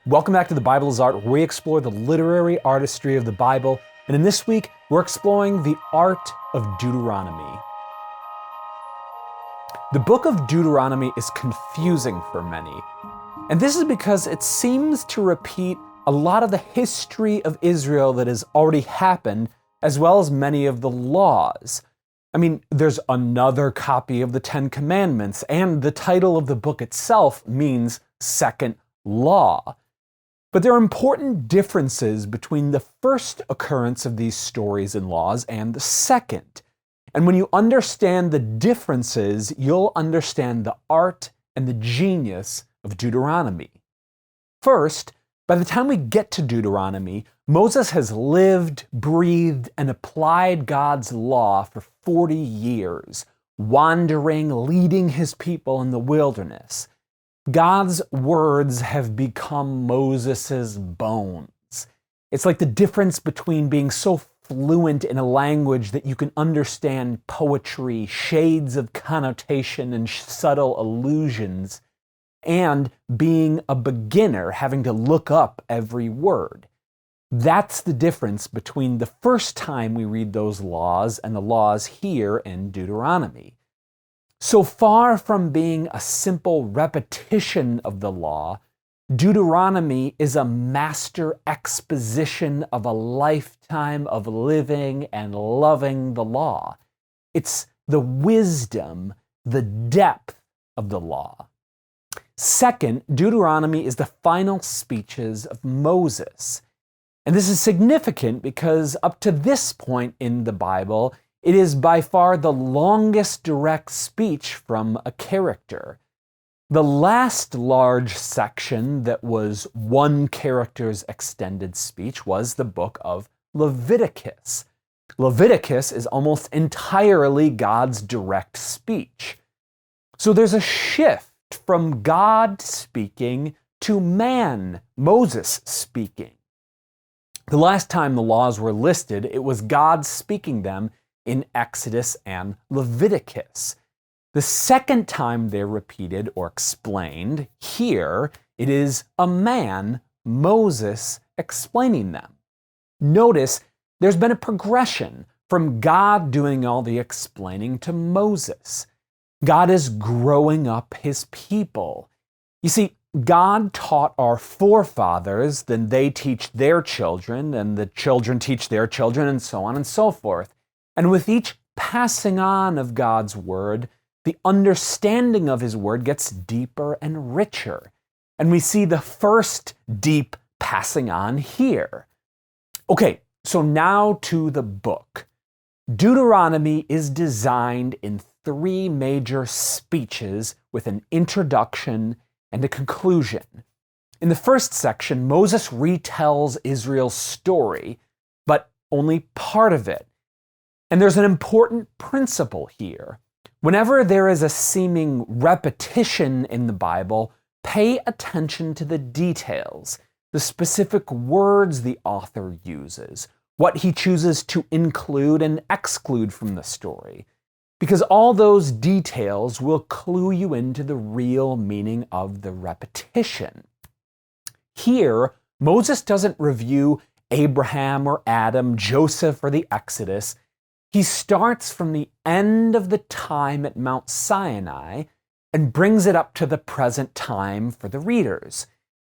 Welcome back to The Bible is Art, where we explore the literary artistry of the Bible. And in this week, we're exploring the art of Deuteronomy. The book of Deuteronomy is confusing for many. And this is because it seems to repeat a lot of the history of Israel that has already happened, as well as many of the laws. I mean, there's another copy of the Ten Commandments, and the title of the book itself means second law. But there are important differences between the first occurrence of these stories and laws and the second. And when you understand the differences, you'll understand the art and the genius of Deuteronomy. First, by the time we get to Deuteronomy, Moses has lived, breathed, and applied God's law for 40 years, wandering, leading his people in the wilderness. God's words have become Moses' bones. It's like the difference between being so fluent in a language that you can understand poetry, shades of connotation, and subtle allusions, and being a beginner, having to look up every word. That's the difference between the first time we read those laws and the laws here in Deuteronomy. So far from being a simple repetition of the law, Deuteronomy is a master exposition of a lifetime of living and loving the law. It's the wisdom, the depth of the law. Second, Deuteronomy is the final speeches of Moses. And this is significant because up to this point in the Bible, it is by far the longest direct speech from a character. The last large section that was one character's extended speech was the book of Leviticus. Leviticus is almost entirely God's direct speech. So there's a shift from God speaking to man, Moses speaking. The last time the laws were listed, it was God speaking them in Exodus and Leviticus. The second time they're repeated or explained, here it is a man, Moses, explaining them. Notice there's been a progression from God doing all the explaining to Moses. God is growing up his people. You see, God taught our forefathers, then they teach their children, and the children teach their children, and so on and so forth. And with each passing on of God's word, the understanding of his word gets deeper and richer. And we see the first deep passing on here. Okay, so now to the book. Deuteronomy is designed in three major speeches with an introduction and a conclusion. In the first section, Moses retells Israel's story, but only part of it. And there's an important principle here. Whenever there is a seeming repetition in the Bible, pay attention to the details, the specific words the author uses, what he chooses to include and exclude from the story, because all those details will clue you into the real meaning of the repetition. Here, Moses doesn't review Abraham or Adam, Joseph or the Exodus. He starts from the end of the time at Mount Sinai and brings it up to the present time for the readers.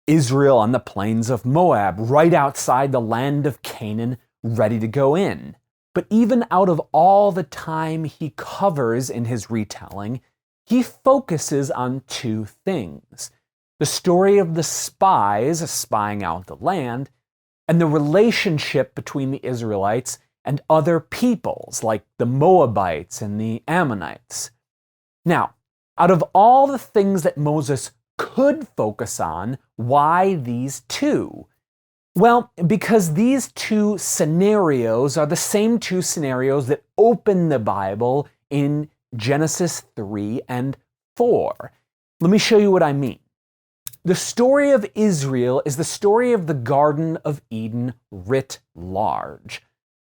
Israel on the plains of Moab, right outside the land of Canaan, ready to go in. But even out of all the time he covers in his retelling, he focuses on two things: the story of the spies spying out the land, and the relationship between the Israelites and other peoples like the Moabites and the Ammonites. Now, out of all the things that Moses could focus on, why these two? Well, because these two scenarios are the same two scenarios that open the Bible in Genesis 3 and 4. Let me show you what I mean. The story of Israel is the story of the Garden of Eden writ large.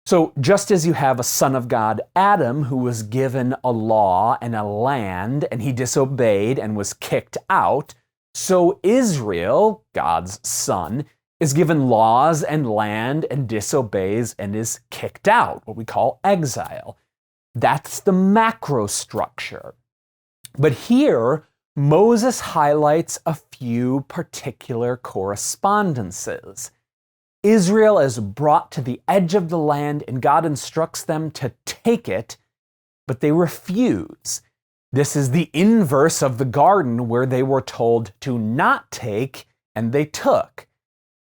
So just as you have a son of God, Adam, who was given a law and a land, and he disobeyed and was kicked out, So Israel, God's son, is given laws and land and disobeys and is kicked out, what we call exile. That's the macro structure. But here, Moses highlights a few particular correspondences. Israel is brought to the edge of the land and God instructs them to take it, but they refuse. This is the inverse of the garden where they were told to not take and they took.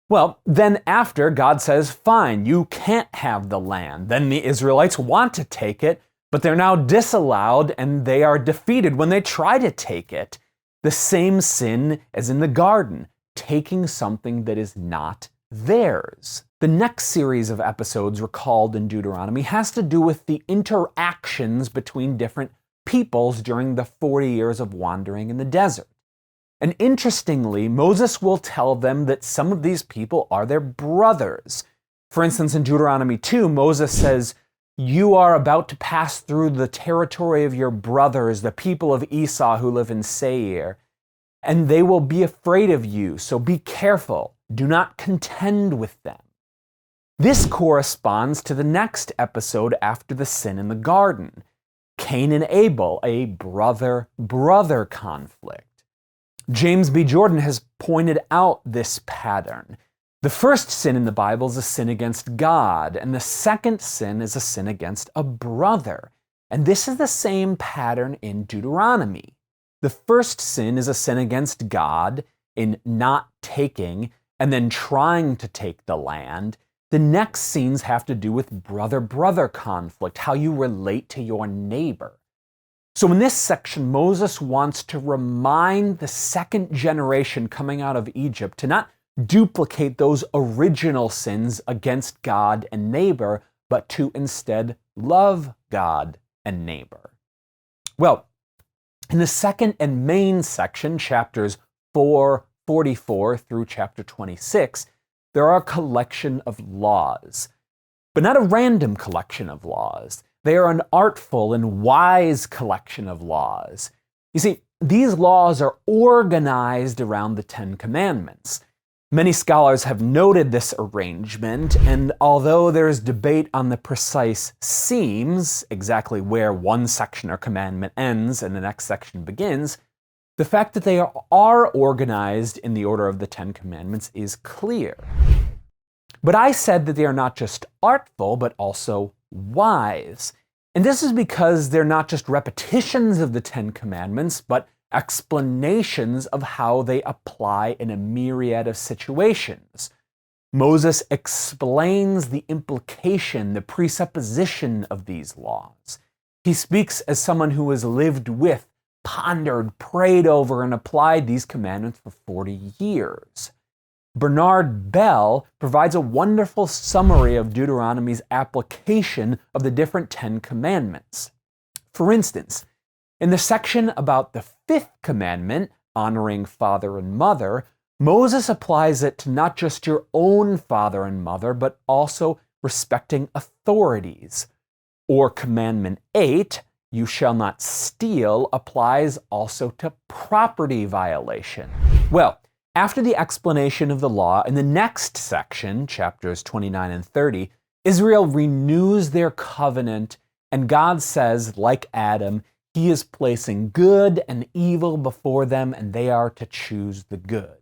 Well, then after, God says, fine, you can't have the land. Then the Israelites want to take it, but they're now disallowed and they are defeated when they try to take it. The same sin as in the garden, taking something that is not theirs. The next series of episodes recalled in Deuteronomy has to do with the interactions between different peoples during the 40 years of wandering in the desert. And interestingly, Moses will tell them that some of these people are their brothers. For instance, in Deuteronomy 2, Moses says, "You are about to pass through the territory of your brothers, the people of Esau who live in Seir, and they will be afraid of you, so be careful. Do not contend with them." This corresponds to the next episode after the sin in the garden, Cain and Abel, a brother-brother conflict. James B. Jordan has pointed out this pattern. The first sin in the Bible is a sin against God, and the second sin is a sin against a brother. And this is the same pattern in Deuteronomy. The first sin is a sin against God in not taking and then trying to take the land. The next scenes have to do with brother-brother conflict, how you relate to your neighbor. So in this section, Moses wants to remind the second generation coming out of Egypt to not duplicate those original sins against God and neighbor, but to instead love God and neighbor. Well, in the second and main section, chapters 4:44 through chapter 26, there are a collection of laws, but not a random collection of laws. They are an artful and wise collection of laws. You see, these laws are organized around the Ten Commandments. Many scholars have noted this arrangement, and although there is debate on the precise seams, exactly where one section or commandment ends and the next section begins, the fact that they are organized in the order of the Ten Commandments is clear. But I said that they are not just artful, but also wise. And this is because they're not just repetitions of the Ten Commandments, but explanations of how they apply in a myriad of situations. Moses explains the implication, the presupposition of these laws. He speaks as someone who has lived with, pondered, prayed over, and applied these commandments for 40 years. Bernard Bell provides a wonderful summary of Deuteronomy's application of the different Ten Commandments. For instance, in the section about the fifth commandment, honoring father and mother, Moses applies it to not just your own father and mother, but also respecting authorities. Or commandment 8, you shall not steal, applies also to property violation. Well, after the explanation of the law, in the next section, chapters 29 and 30, Israel renews their covenant, and God says, like Adam, He is placing good and evil before them, and they are to choose the good.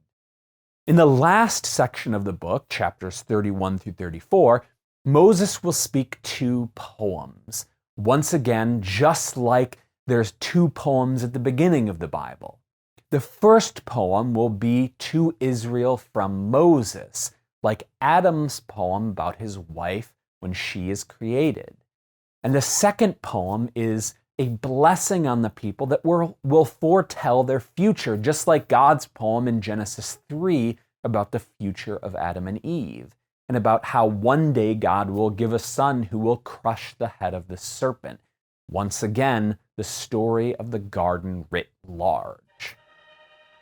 In the last section of the book, chapters 31 through 34, Moses will speak two poems. Once again, just like there's two poems at the beginning of the Bible. The first poem will be to Israel from Moses, like Adam's poem about his wife when she is created. And the second poem is a blessing on the people that will foretell their future, just like God's poem in Genesis 3 about the future of Adam and Eve, and about how one day God will give a son who will crush the head of the serpent. Once again, the story of the garden writ large.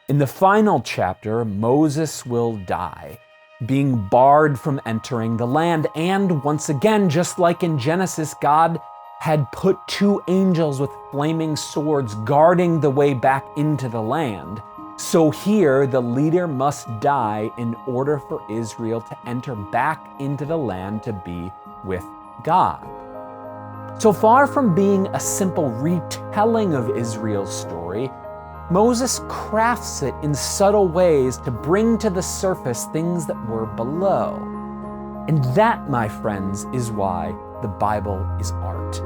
In the final chapter, Moses will die, being barred from entering the land. And once again, just like in Genesis, God had put two angels with flaming swords guarding the way back into the land. So here, the leader must die in order for Israel to enter back into the land to be with God. So far from being a simple retelling of Israel's story, Moses crafts it in subtle ways to bring to the surface things that were below. And that, my friends, is why the Bible is art.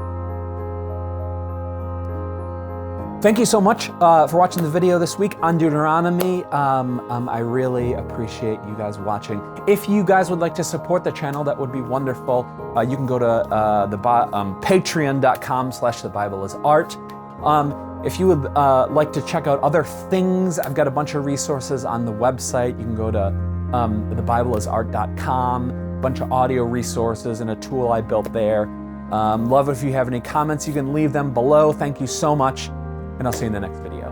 Thank you so much for watching the video this week on Deuteronomy. I really appreciate you guys watching. If you guys would like to support the channel, that would be wonderful. You can go to patreon.com/thebibleisart. If you would like to check out other things, I've got a bunch of resources on the website. You can go to thebibleisart.com, a bunch of audio resources and a tool I built there. Love it if you have any comments, you can leave them below. Thank you so much, and I'll see you in the next video.